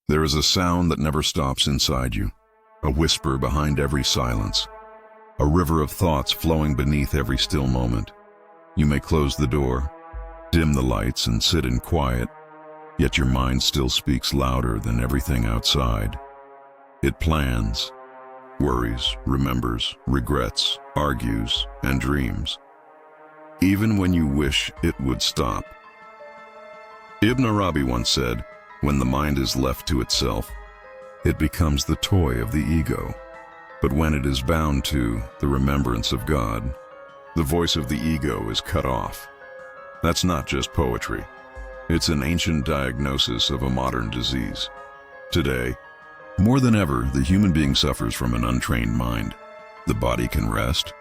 There is a sound that never stops inside you, a whisper behind every silence, a river of thoughts flowing beneath every still moment. You may close the door, dim the lights, and sit in quiet, yet your mind still speaks louder than everything outside. It plans, worries, remembers, regrets, argues, and dreams, even when you wish it would stop. Ibn Arabi once said, "When the mind is left to itself, it becomes the toy of the ego. But when it is bound to the remembrance of God, the voice of the ego is cut off." That's not just poetry. It's an ancient diagnosis of a modern disease. Today, more than ever, the human being suffers from an untrained mind. The body can rest,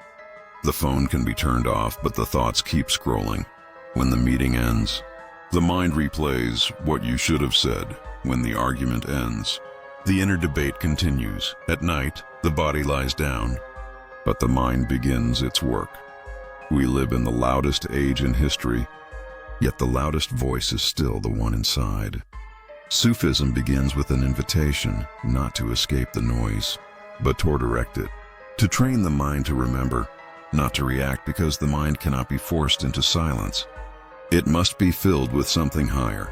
the phone can be turned off, but the thoughts keep scrolling. When the meeting ends, the mind replays what you should have said. When the argument ends, the inner debate continues. At night, the body lies down, but the mind begins its work. We live in the loudest age in history, yet the loudest voice is still the one inside. Sufism begins with an invitation not to escape the noise, but to direct it, to train the mind to remember, not to react, because the mind cannot be forced into silence. It must be filled with something higher.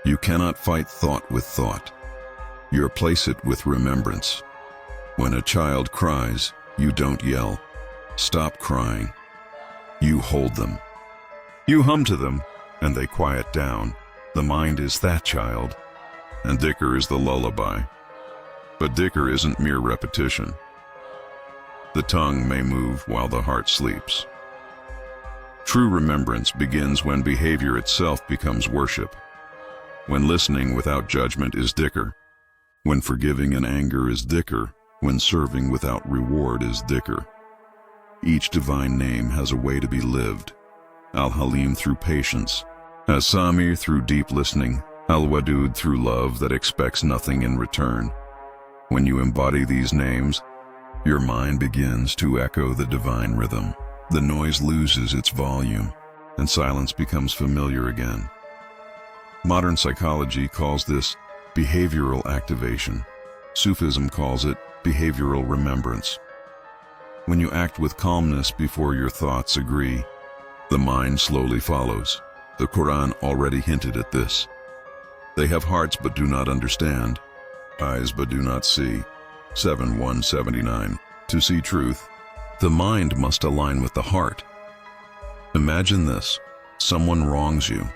You cannot fight thought with thought. You replace it with remembrance. When a child cries, you don't yell, "Stop crying." You hold them. You hum to them, and they quiet down. The mind is that child, and Dhikr is the lullaby. But Dhikr isn't mere repetition. The tongue may move while the heart sleeps. True remembrance begins when behavior itself becomes worship. When listening without judgment is Dhikr. When forgiving in anger is Dhikr. When serving without reward is Dhikr. Each divine name has a way to be lived. Al-Halim through patience, As-Samir through deep listening, Al-Wadud through love that expects nothing in return. When you embody these names, your mind begins to echo the divine rhythm. The noise loses its volume, and silence becomes familiar again. Modern psychology calls this behavioral activation. Sufism calls it behavioral remembrance. When you act with calmness before your thoughts agree, the mind slowly follows. The Quran already hinted at this. They have hearts but do not understand, eyes but do not see. 7:179. To see truth, the mind must align with the heart. Imagine this: someone wrongs you.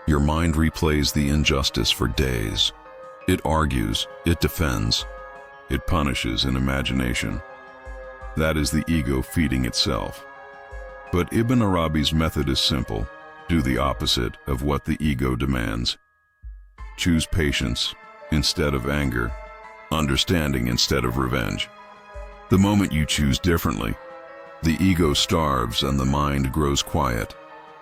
Your mind replays the injustice for days. It argues, it defends, it punishes in imagination. That is the ego feeding itself. But Ibn Arabi's method is simple. Do the opposite of what the ego demands. Choose patience instead of anger, understanding instead of revenge. The moment you choose differently, the ego starves and the mind grows quiet.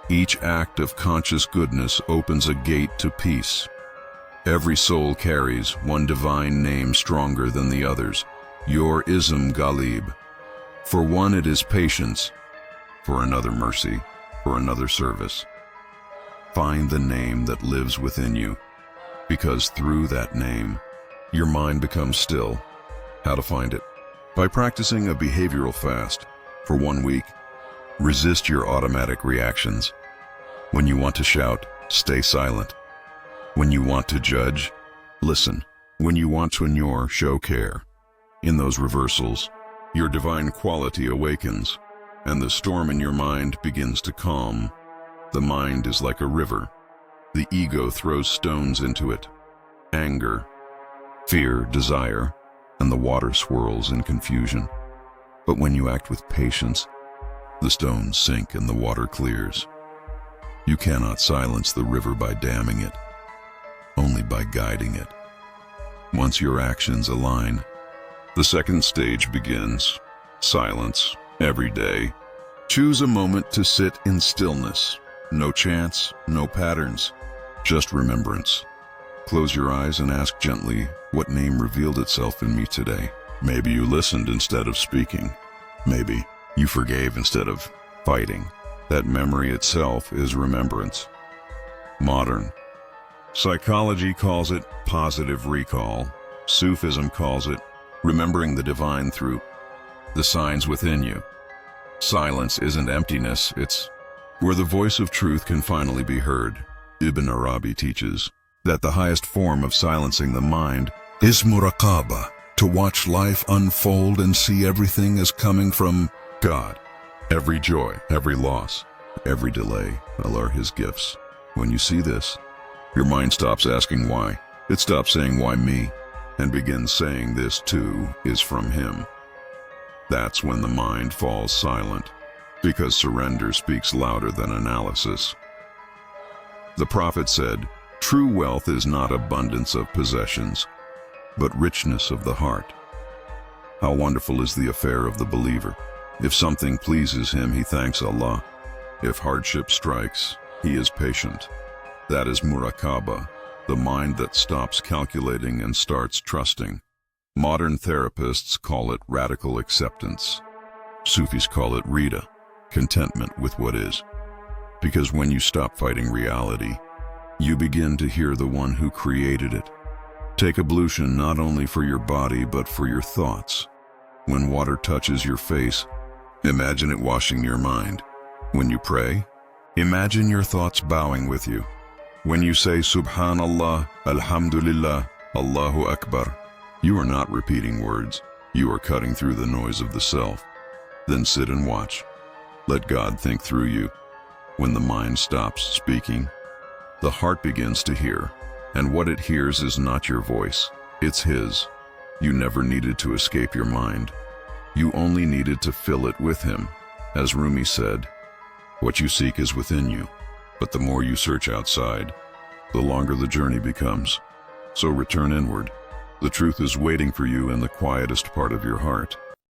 Each act of conscious goodness opens a gate to peace. Every soul carries one divine name stronger than the others, your Ism Ghalib. For one it is patience, for another mercy, for another service. Find the name that lives within you, because through that name, your mind becomes still. How to find it? By practicing a behavioral fast for 1 week. Resist your automatic reactions. When you want to shout, stay silent. When you want to judge, listen. When you want to ignore, show care. In those reversals, your divine quality awakens, and the storm in your mind begins to calm. The mind is like a river. The ego throws stones into it. Anger, fear, desire, and the water swirls in confusion. But when you act with patience, the stones sink and the water clears. You cannot silence the river by damming it, only by guiding it. Once your actions align, the second stage begins. Silence, every day. Choose a moment to sit in stillness. No chants, no patterns, just remembrance. Close your eyes and ask gently, what name revealed itself in me today? Maybe you listened instead of speaking. Maybe you forgave instead of fighting. That memory itself is remembrance. Modern Psychology calls it positive recall. Sufism calls it remembering the divine through the signs within you. Silence isn't emptiness, it's where the voice of truth can finally be heard. Ibn Arabi teaches that the highest form of silencing the mind is Muraqabah, to watch life unfold and see everything as coming from God. Every joy, every loss, every delay are His gifts. When you see this, your mind stops asking why. It stops saying, why me? And begins saying, this too is from Him. That's when the mind falls silent, because surrender speaks louder than analysis. The prophet said, true wealth is not abundance of possessions, but richness of the heart. How wonderful is the affair of the believer. If something pleases him, he thanks Allah. If hardship strikes, he is patient. That is Muraqabah, the mind that stops calculating and starts trusting. Modern therapists call it radical acceptance. Sufis call it rida, contentment with what is. Because when you stop fighting reality, you begin to hear the one who created it. Take ablution not only for your body but for your thoughts. When water touches your face, imagine it washing your mind. When you pray, imagine your thoughts bowing with you. When you say Subhanallah, Alhamdulillah, Allahu Akbar, you are not repeating words. You are cutting through the noise of the self. Then sit and watch. Let God think through you. When the mind stops speaking, the heart begins to hear. And what it hears is not your voice, it's His. You never needed to escape your mind. You only needed to fill it with Him. As Rumi said, what you seek is within you, but the more you search outside, the longer the journey becomes. So return inward. The truth is waiting for you in the quietest part of your heart.